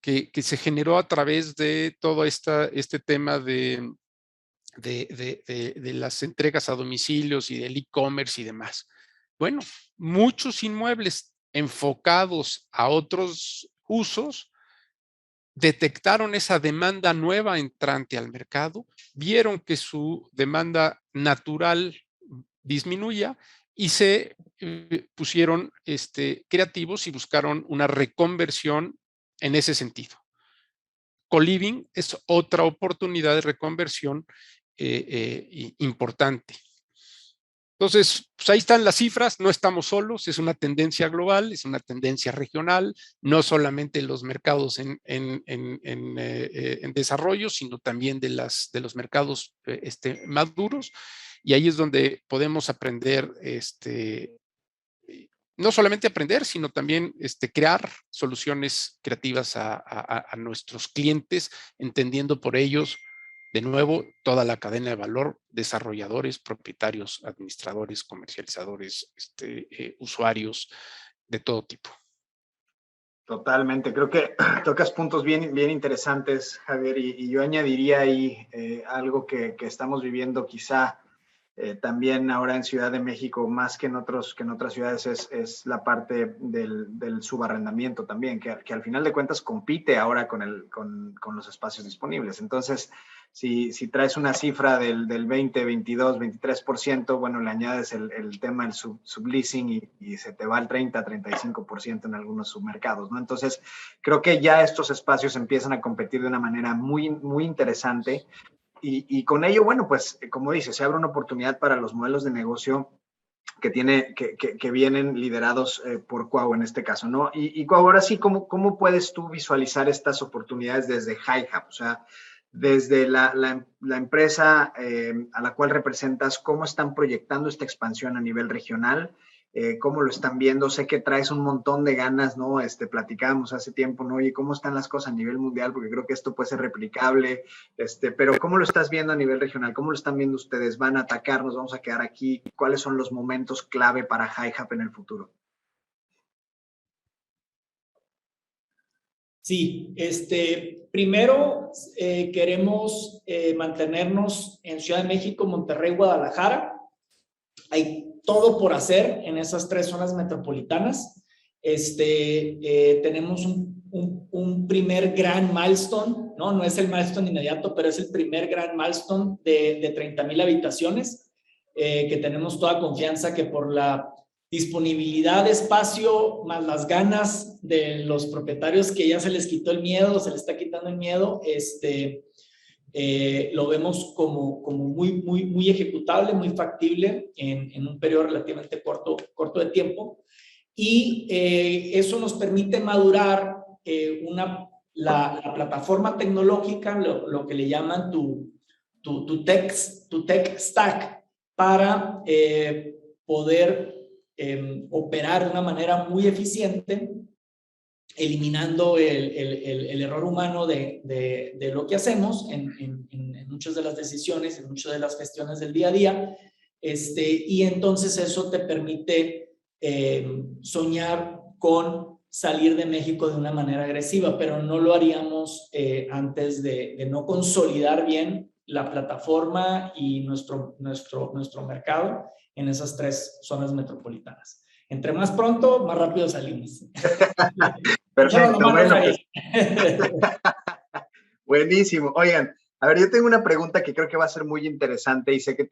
Que se generó a través de todo este tema de las entregas a domicilios y del e-commerce y demás. Bueno, muchos inmuebles enfocados a otros usos detectaron esa demanda nueva entrante al mercado, vieron que su demanda natural disminuía y se pusieron creativos y buscaron una reconversión en ese sentido. Co-living es otra oportunidad de reconversión importante. Entonces, pues ahí están las cifras, no estamos solos, es una tendencia global, es una tendencia regional, no solamente los mercados en desarrollo, sino también de los mercados maduros, y ahí es donde podemos aprender, no solamente aprender, sino también crear soluciones creativas a nuestros clientes, entendiendo por ellos, de nuevo, toda la cadena de valor: desarrolladores, propietarios, administradores, comercializadores, usuarios de todo tipo. Totalmente, creo que tocas puntos bien interesantes, Javier, y yo añadiría ahí algo que estamos viviendo quizá también ahora en Ciudad de México, más que en otras ciudades, es la parte del subarrendamiento también, que al final de cuentas compite ahora con los espacios disponibles. Entonces, si traes una cifra del 20, 22, 23%, bueno, le añades el tema del subleasing y se te va al 30, 35% en algunos submercados, ¿no? Entonces, creo que ya estos espacios empiezan a competir de una manera muy, muy interesante. Y con ello, bueno, pues, como dices, se abre una oportunidad para los modelos de negocio que vienen liderados por Cuau en este caso, ¿no? Y Cuau, ahora sí, ¿cómo puedes tú visualizar estas oportunidades desde HighHub? O sea, desde la empresa a la cual representas, ¿cómo están proyectando esta expansión a nivel regional? ¿Cómo lo están viendo? Sé que traes un montón de ganas, ¿no? Platicábamos hace tiempo, ¿no? Oye, ¿cómo están las cosas a nivel mundial? Porque creo que esto puede ser replicable, pero ¿cómo lo estás viendo a nivel regional? ¿Cómo lo están viendo ustedes? ¿Van a atacarnos? ¿Vamos a quedar aquí? ¿Cuáles son los momentos clave para HighHub en el futuro? Sí, primero queremos mantenernos en Ciudad de México, Monterrey, Guadalajara. Hay todo por hacer en esas tres zonas metropolitanas. tenemos un primer gran milestone, ¿no? No es el milestone inmediato, pero es el primer gran milestone de 30,000 habitaciones, que tenemos toda confianza que por la disponibilidad de espacio, más las ganas de los propietarios que ya se les quitó el miedo, se les está quitando el miedo, lo vemos como muy ejecutable, muy factible en un periodo relativamente corto de tiempo. Y eso nos permite madurar la plataforma tecnológica, lo que le llaman tu tech stack, para poder operar de una manera muy eficiente, eliminando el error humano de lo que hacemos en muchas de las decisiones, en muchas de las gestiones del día a día. Y entonces eso te permite soñar con salir de México de una manera agresiva, pero no lo haríamos antes de no consolidar bien la plataforma y nuestro mercado en esas 3 zonas metropolitanas. Entre más pronto, más rápido salimos. Perfecto, bueno, pues. Buenísimo. Oigan, a ver, yo tengo una pregunta que creo que va a ser muy interesante y sé que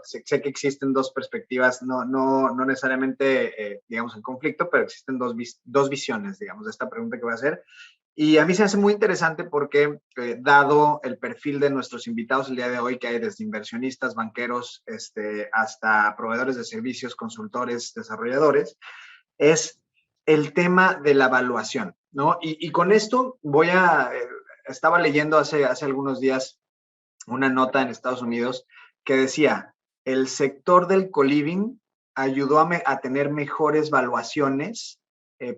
sé que existen 2 perspectivas, no necesariamente, digamos, en conflicto, pero existen dos visiones, digamos, de esta pregunta que voy a hacer. Y a mí se me hace muy interesante porque, dado el perfil de nuestros invitados el día de hoy, que hay desde inversionistas, banqueros, hasta proveedores de servicios, consultores, desarrolladores, es el tema de la evaluación, ¿no? Y con esto estaba leyendo hace algunos días una nota en Estados Unidos que decía, el sector del co-living ayudó a tener mejores valuaciones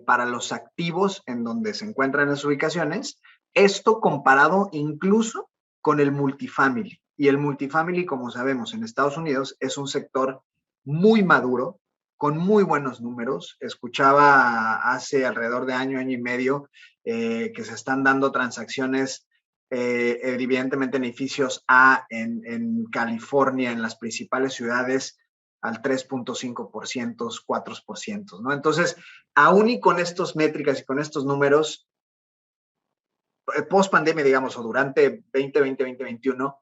para los activos en donde se encuentran las ubicaciones, esto comparado incluso con el multifamily. Y el multifamily, como sabemos, en Estados Unidos es un sector muy maduro, con muy buenos números. Escuchaba hace alrededor de año y medio que se están dando transacciones, evidentemente en edificios A en California, en las principales ciudades, al 3.5%, 4%, ¿no? Entonces, aún y con estas métricas y con estos números, post pandemia, digamos, o durante 2020-2021,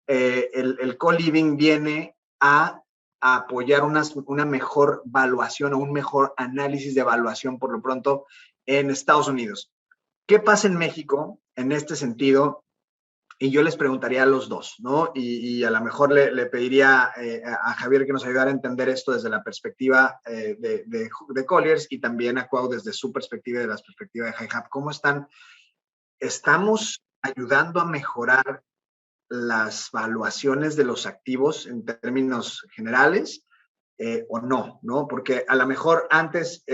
el co-living viene a apoyar una mejor valuación o un mejor análisis de evaluación, por lo pronto, en Estados Unidos. ¿Qué pasa en México en este sentido? Y yo les preguntaría a los dos, ¿no? Y a lo mejor le pediría a Javier que nos ayudara a entender esto desde la perspectiva de Colliers y también a Cuau desde su perspectiva y de la perspectiva de HiHub. ¿Cómo estamos ayudando a mejorar las valuaciones de los activos en términos generales o no? Porque a lo mejor antes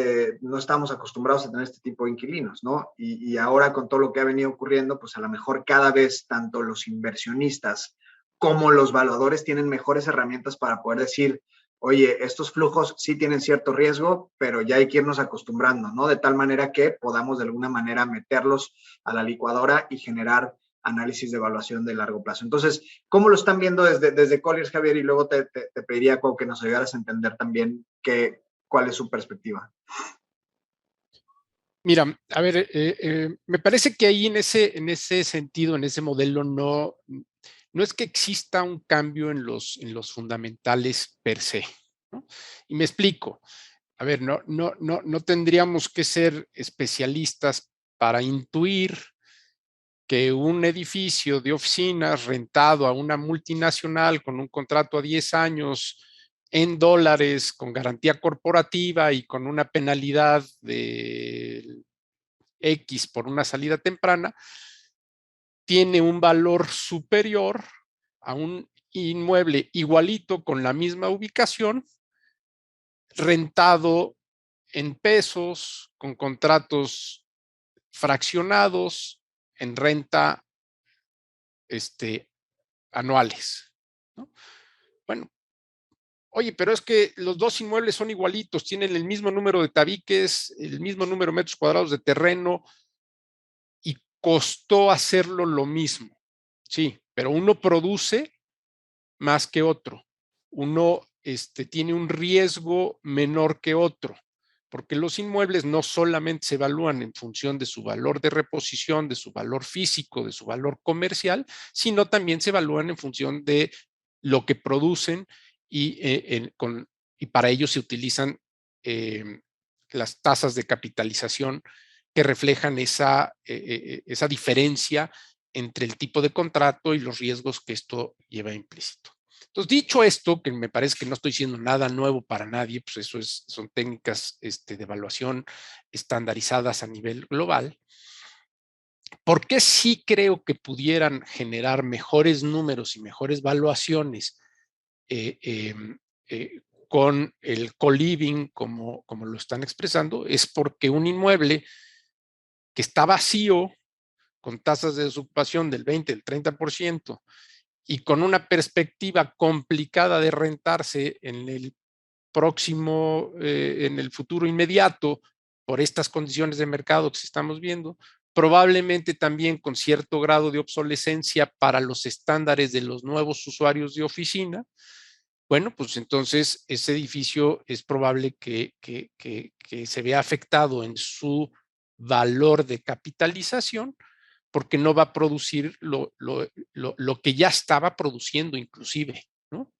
no estábamos acostumbrados a tener este tipo de inquilinos, ¿no? Y ahora con todo lo que ha venido ocurriendo, pues a lo mejor cada vez tanto los inversionistas como los valuadores tienen mejores herramientas para poder decir, oye, estos flujos sí tienen cierto riesgo, pero ya hay que irnos acostumbrando, ¿no? De tal manera que podamos de alguna manera meterlos a la licuadora y generar análisis de evaluación de largo plazo. Entonces, ¿cómo lo están viendo desde Colliers, Javier? Y luego te pediría que nos ayudaras a entender también cuál es su perspectiva. Mira, a ver, me parece que ahí en ese sentido, en ese modelo, no es que exista un cambio en los fundamentales per se, ¿no? Y me explico. A ver, no tendríamos que ser especialistas para intuir que un edificio de oficinas rentado a una multinacional con un contrato a 10 años en dólares, con garantía corporativa y con una penalidad de X por una salida temprana, tiene un valor superior a un inmueble igualito con la misma ubicación, rentado en pesos, con contratos fraccionados en renta anuales, ¿no? Bueno, oye, pero es que los dos inmuebles son igualitos, tienen el mismo número de tabiques, el mismo número de metros cuadrados de terreno y costó hacerlo lo mismo. Sí, pero uno produce más que otro. Uno tiene un riesgo menor que otro. porque los inmuebles no solamente se evalúan en función de su valor de reposición, de su valor físico, de su valor comercial, sino también se evalúan en función de lo que producen y, y para ello se utilizan las tasas de capitalización que reflejan esa diferencia entre el tipo de contrato y los riesgos que esto lleva implícito. Entonces, dicho esto, que me parece que no estoy diciendo nada nuevo para nadie, pues eso son técnicas de evaluación estandarizadas a nivel global. ¿Por qué sí creo que pudieran generar mejores números y mejores valuaciones con el co-living, como lo están expresando? Es porque un inmueble que está vacío, con tasas de desocupación del 20, del 30%, y con una perspectiva complicada de rentarse en el próximo, en el futuro inmediato, por estas condiciones de mercado que estamos viendo, probablemente también con cierto grado de obsolescencia para los estándares de los nuevos usuarios de oficina, bueno, pues entonces ese edificio es probable que se vea afectado en su valor de capitalización, porque no va a producir lo que ya estaba produciendo inclusive, ¿no?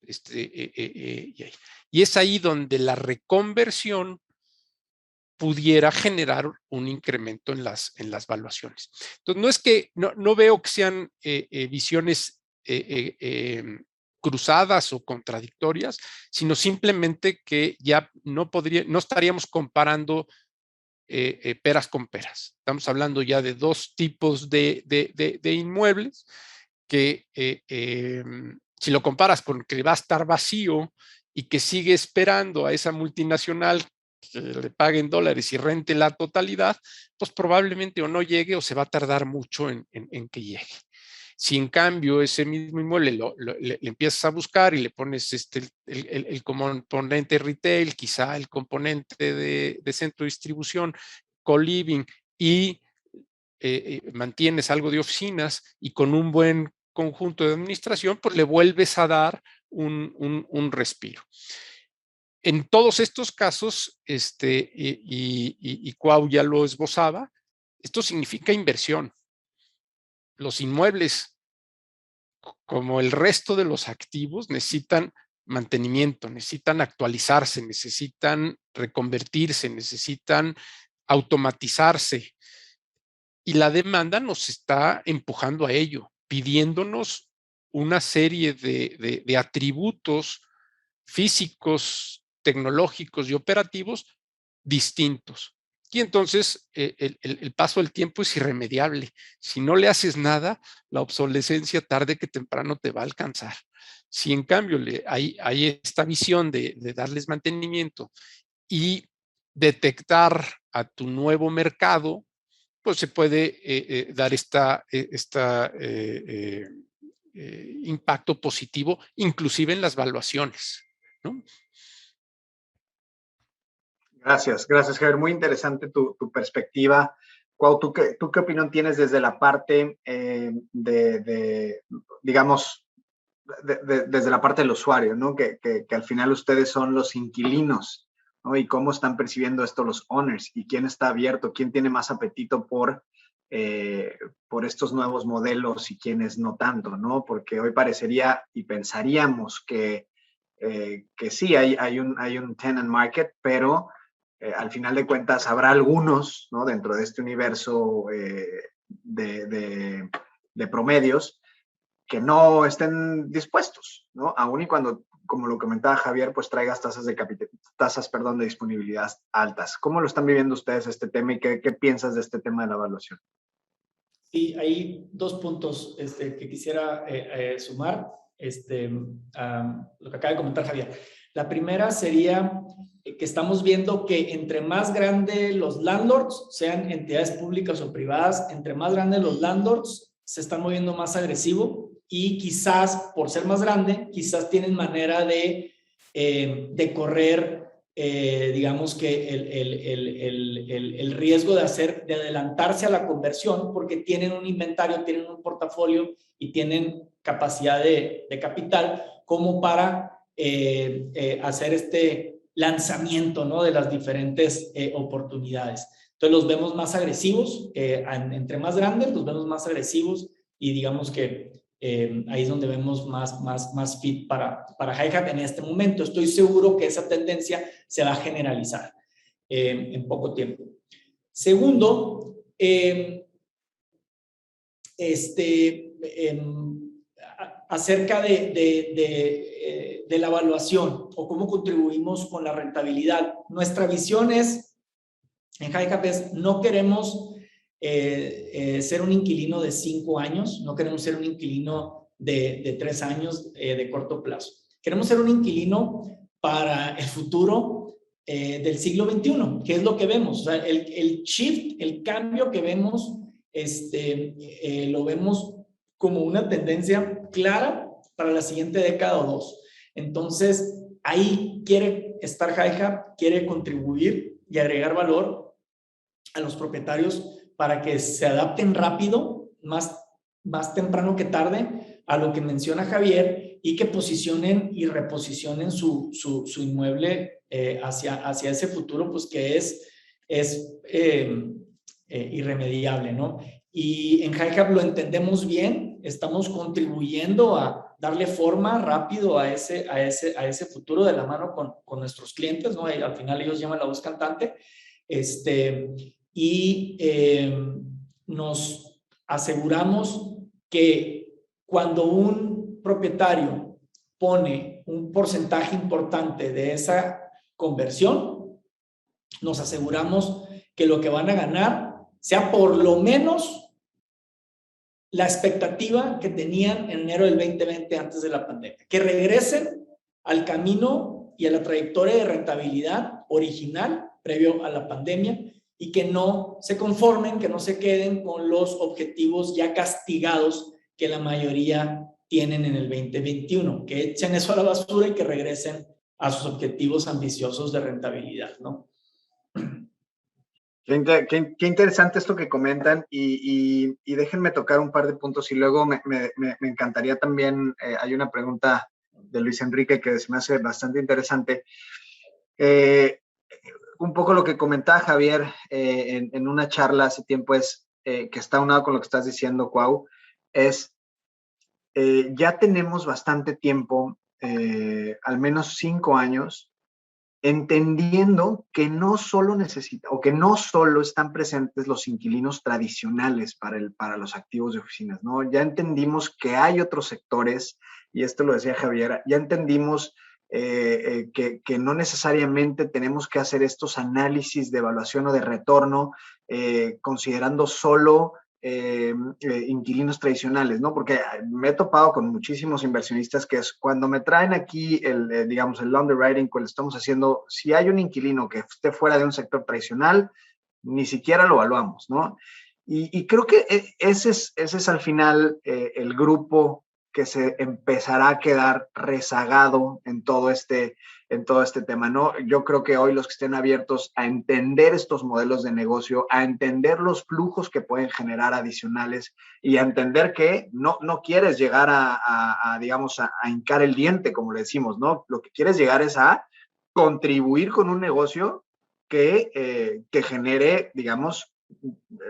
Y es ahí donde la reconversión pudiera generar un incremento en las valuaciones. Entonces, no es que, no veo que sean visiones cruzadas o contradictorias, sino simplemente que ya no estaríamos comparando peras con peras. Estamos hablando ya de dos tipos de inmuebles que si lo comparas con que va a estar vacío y que sigue esperando a esa multinacional que le paguen dólares y rente la totalidad, pues probablemente o no llegue o se va a tardar mucho en que llegue. Si en cambio ese mismo inmueble le empiezas a buscar y le pones el componente retail, quizá el componente de centro de distribución, co-living y mantienes algo de oficinas y con un buen conjunto de administración, pues le vuelves a dar un respiro. En todos estos casos, y Cuau ya lo esbozaba, esto significa inversión. Los inmuebles, como el resto de los activos, necesitan mantenimiento, necesitan actualizarse, necesitan reconvertirse, necesitan automatizarse. Y la demanda nos está empujando a ello, pidiéndonos una serie de atributos físicos, tecnológicos y operativos distintos. Y entonces el paso del tiempo es irremediable. Si no le haces nada, la obsolescencia tarde que temprano te va a alcanzar. Si en cambio hay esta visión de darles mantenimiento y detectar a tu nuevo mercado, pues se puede dar impacto positivo, inclusive en las valuaciones, ¿no? Gracias, Javier. Muy interesante tu perspectiva. Cuau, ¿tú qué opinión tienes desde la parte digamos, desde la parte del usuario, ¿no? Que al final ustedes son los inquilinos, ¿no? Y cómo están percibiendo esto los owners y quién está abierto, quién tiene más apetito por estos nuevos modelos y quiénes no tanto, ¿no? Porque hoy parecería y pensaríamos que sí, hay un tenant market, pero al final de cuentas habrá algunos, ¿no? Dentro de este universo de promedios que no estén dispuestos, ¿no? Aún y cuando, como lo comentaba Javier, pues traigas tasas de disponibilidad altas. ¿Cómo lo están viviendo ustedes este tema y qué piensas de este tema de la evaluación? Sí, hay dos puntos que quisiera sumar lo que acaba de comentar Javier. La primera sería que estamos viendo que entre más grandes los landlords, sean entidades públicas o privadas, entre más grandes los landlords, se están moviendo más agresivo y quizás, por ser más grande, quizás tienen manera de correr digamos que el riesgo de adelantarse a la conversión porque tienen un inventario, tienen un portafolio y tienen capacidad de capital como para hacer lanzamiento, ¿no?, de las diferentes oportunidades. Entonces los vemos más agresivos, entre más grandes los vemos más agresivos, y digamos que ahí es donde vemos más fit para Hi-Hat en este momento. Estoy seguro que esa tendencia se va a generalizar en poco tiempo. Segundo, acerca de la evaluación o cómo contribuimos con la rentabilidad. Nuestra visión es, en Hi-Hat, es no queremos ser un inquilino de 5 años, no queremos ser un inquilino de 3 años de corto plazo. Queremos ser un inquilino para el futuro del siglo XXI, que es lo que vemos. O sea, el shift, el cambio que vemos, lo vemos como una tendencia clara para la siguiente década o 2. Entonces, ahí quiere estar Hi-Hat, quiere contribuir y agregar valor a los propietarios para que se adapten rápido, más temprano que tarde, a lo que menciona Javier, y que posicionen y reposicionen su inmueble hacia ese futuro, pues que es irremediable, ¿no? Y en Hi-Hat lo entendemos bien, estamos contribuyendo a darle forma rápido a ese futuro de la mano con nuestros clientes, ¿no? Y al final ellos llaman la voz cantante, y nos aseguramos que cuando un propietario pone un porcentaje importante de esa conversión, nos aseguramos que lo que van a ganar sea por lo menos la expectativa que tenían en enero del 2020 antes de la pandemia, que regresen al camino y a la trayectoria de rentabilidad original previo a la pandemia, y que no se conformen, que no se queden con los objetivos ya castigados que la mayoría tienen en el 2021, que echen eso a la basura y que regresen a sus objetivos ambiciosos de rentabilidad, ¿no? Qué interesante esto que comentan, y déjenme tocar un par de puntos y luego me encantaría también, hay una pregunta de Luis Enrique que se me hace bastante interesante. Un poco lo que comentaba Javier en una charla hace tiempo es, que está unado con lo que estás diciendo, Cuau, es ya tenemos bastante tiempo, al menos 5 años, entendiendo que no solo están presentes los inquilinos tradicionales para los activos de oficinas, ¿no? Ya entendimos que hay otros sectores, y esto lo decía Javier, ya entendimos que no necesariamente tenemos que hacer estos análisis de evaluación o de retorno considerando solo inquilinos tradicionales, ¿no? Porque me he topado con muchísimos inversionistas que es cuando me traen aquí digamos, el underwriting que le estamos haciendo, si hay un inquilino que esté fuera de un sector tradicional, ni siquiera lo evaluamos, ¿no? Y creo que ese es al final el grupo que se empezará a quedar rezagado en todo este tema, ¿no? Yo creo que hoy los que estén abiertos a entender estos modelos de negocio, a entender los flujos que pueden generar adicionales y a entender que no quieres llegar digamos, a hincar el diente, como le decimos, ¿no? Lo que quieres llegar es a contribuir con un negocio que genere, digamos,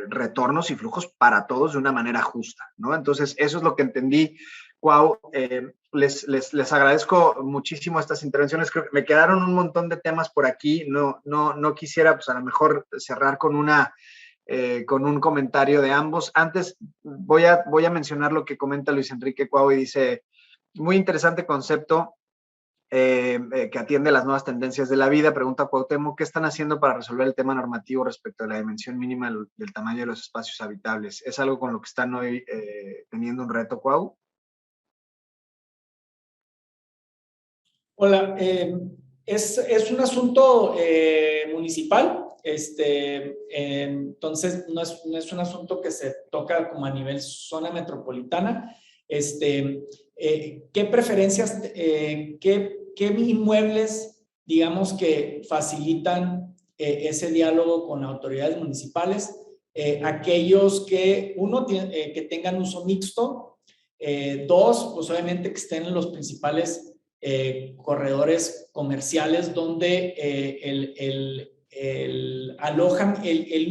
retornos y flujos para todos de una manera justa, ¿no? Entonces, eso es lo que entendí. Cuau, les agradezco muchísimo estas intervenciones. Creo que me quedaron un montón de temas por aquí. No quisiera, pues a lo mejor cerrar con un comentario de ambos. Antes voy a mencionar lo que comenta Luis Enrique Cuau y dice, muy interesante concepto que atiende las nuevas tendencias de la vida. Pregunta Cuauhtémoc, ¿qué están haciendo para resolver el tema normativo respecto a la dimensión mínima del tamaño de los espacios habitables? ¿Es algo con lo que están hoy teniendo un reto, Cuau? Hola, es un asunto municipal, entonces no es un asunto que se toca como a nivel zona metropolitana. ¿Qué preferencias, qué inmuebles, digamos, que facilitan ese diálogo con autoridades municipales? Aquellos que, que tengan uso mixto, 2, pues obviamente que estén en los principales corredores comerciales donde el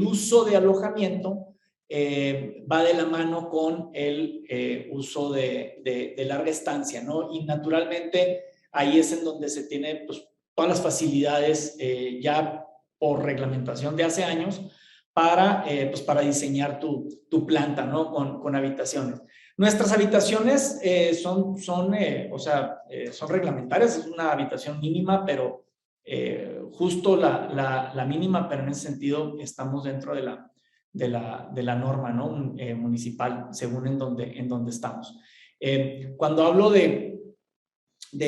uso de alojamiento va de la mano con el uso de larga estancia, ¿no? Y naturalmente ahí es en donde se tiene pues, todas las facilidades ya por reglamentación de hace años pues para diseñar tu planta, ¿no? Con habitaciones. Nuestras habitaciones son reglamentarias, es una habitación mínima, pero justo la mínima, pero en ese sentido estamos dentro de la norma, ¿no? Municipal, según en donde estamos. Cuando hablo de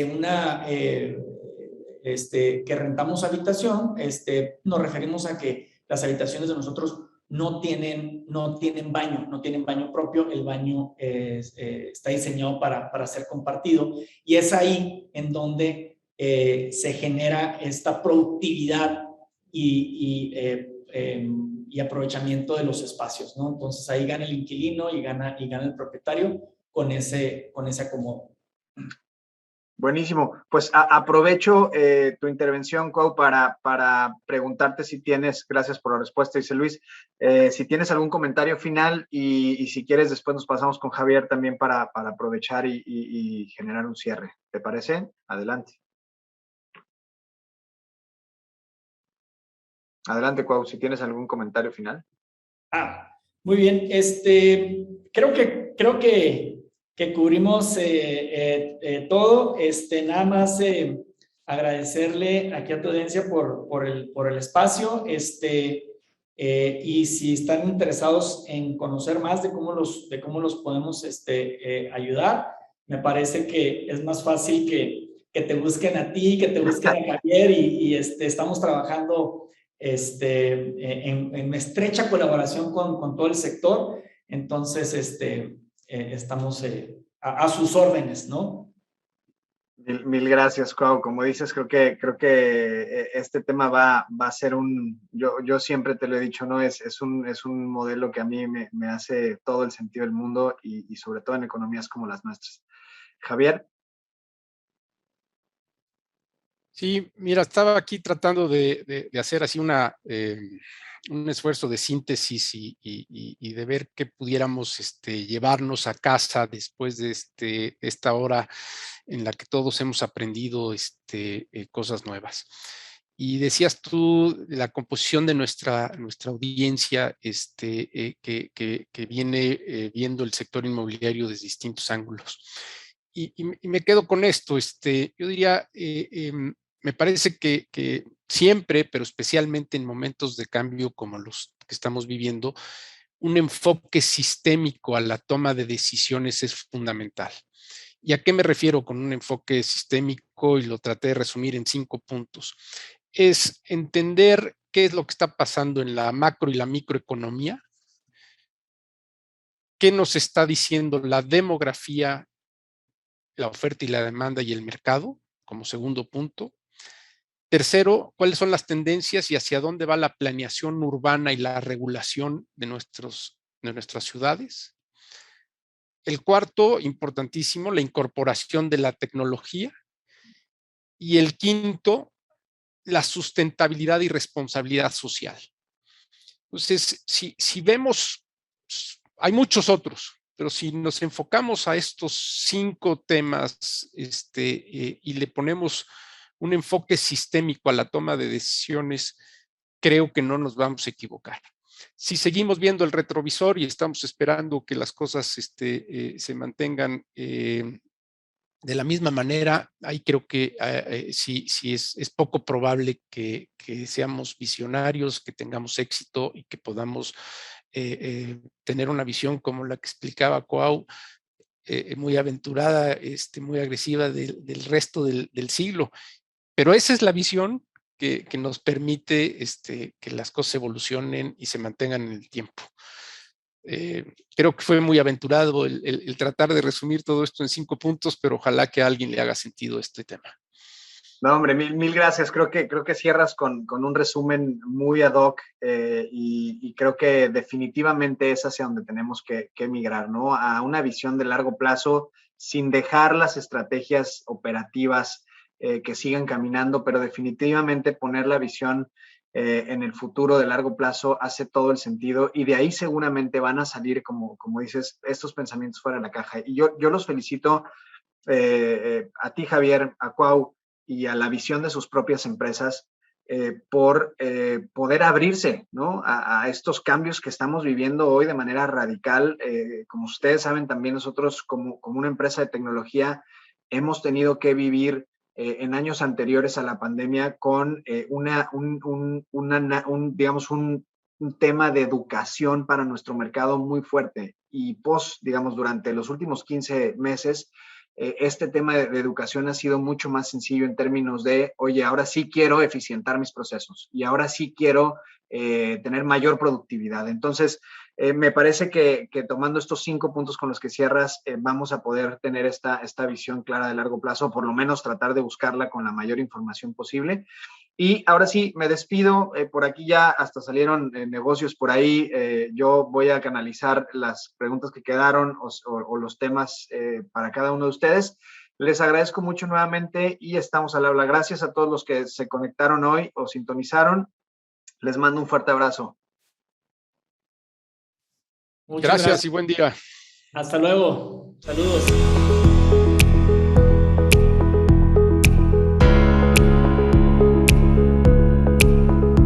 una que rentamos habitación, nos referimos a que las habitaciones de nosotros no tienen baño propio, el baño está diseñado para ser compartido, y es ahí en donde se genera esta productividad y aprovechamiento de los espacios, ¿no? Entonces ahí gana el inquilino y gana el propietario con ese acomodo. Buenísimo. Pues aprovecho tu intervención, Cuau, para preguntarte si tienes, gracias por la respuesta, dice Luis, si tienes algún comentario final y si quieres después nos pasamos con Javier también para aprovechar y generar un cierre. ¿Te parece? Adelante. Adelante, Cuau, si tienes algún comentario final. Muy bien. Creo que cubrimos todo. Nada más agradecerle aquí a tu audiencia por el espacio. Y si están interesados en conocer más de cómo los podemos ayudar, me parece que es más fácil que te busquen a ti, que te busquen a Javier, y estamos trabajando en estrecha colaboración con todo el sector. Entonces, estamos a sus órdenes, ¿no? Mil gracias, Cuau. Como dices, creo que este tema va a ser yo siempre te lo he dicho, ¿no? Es un modelo que a mí me hace todo el sentido del mundo y sobre todo en economías como las nuestras. Javier. Sí, mira, estaba aquí tratando de hacer así un esfuerzo de síntesis y de ver qué pudiéramos llevarnos a casa después de esta hora en la que todos hemos aprendido cosas nuevas. Y decías tú la composición de nuestra audiencia que viene viendo el sector inmobiliario desde distintos ángulos. Y me quedo con esto. Yo diría, me parece que siempre, pero especialmente en momentos de cambio como los que estamos viviendo, un enfoque sistémico a la toma de decisiones es fundamental. ¿Y a qué me refiero con un enfoque sistémico? Y lo traté de resumir en 5 puntos. Es entender qué es lo que está pasando en la macro y la microeconomía, qué nos está diciendo la demografía, la oferta y la demanda y el mercado, como segundo punto. Tercero, cuáles son las tendencias y hacia dónde va la planeación urbana y la regulación de nuestras ciudades. El cuarto, importantísimo, la incorporación de la tecnología. Y el quinto, la sustentabilidad y responsabilidad social. Entonces, si vemos, hay muchos otros, pero si nos enfocamos a estos 5 temas y le ponemos un enfoque sistémico a la toma de decisiones, creo que no nos vamos a equivocar. Si seguimos viendo el retrovisor y estamos esperando que las cosas se mantengan de la misma manera, ahí creo que sí es poco probable que seamos visionarios, que tengamos éxito y que podamos tener una visión como la que explicaba Cuau, muy aventurada, muy agresiva del resto del siglo. Pero esa es la visión que nos permite que las cosas evolucionen y se mantengan en el tiempo. Creo que fue muy aventurado el tratar de resumir todo esto en 5 puntos, pero ojalá que a alguien le haga sentido este tema. No, hombre, mil gracias. Creo que cierras con un resumen muy ad hoc y creo que definitivamente es hacia donde tenemos que migrar, ¿no? A una visión de largo plazo sin dejar las estrategias operativas que sigan caminando, pero definitivamente poner la visión en el futuro de largo plazo hace todo el sentido, y de ahí seguramente van a salir, como dices, estos pensamientos fuera de la caja. Y yo los felicito a ti, Javier, a Cuau y a la visión de sus propias empresas por poder abrirse, ¿no?, a estos cambios que estamos viviendo hoy de manera radical. Como ustedes saben, también nosotros como una empresa de tecnología hemos tenido que vivir en años anteriores a la pandemia con digamos, un tema de educación para nuestro mercado muy fuerte, y digamos, durante los últimos 15 meses, este tema de educación ha sido mucho más sencillo en términos de, oye, ahora sí quiero eficientar mis procesos y ahora sí quiero tener mayor productividad. Entonces, me parece que tomando estos 5 puntos con los que cierras, vamos a poder tener esta visión clara de largo plazo, o por lo menos tratar de buscarla con la mayor información posible. Y ahora sí, me despido. Por aquí ya hasta salieron negocios por ahí. Yo voy a canalizar las preguntas que quedaron o los temas para cada uno de ustedes. Les agradezco mucho nuevamente y estamos al habla. Gracias a todos los que se conectaron hoy o sintonizaron. Les mando un fuerte abrazo. Gracias y buen día. Hasta luego. Saludos.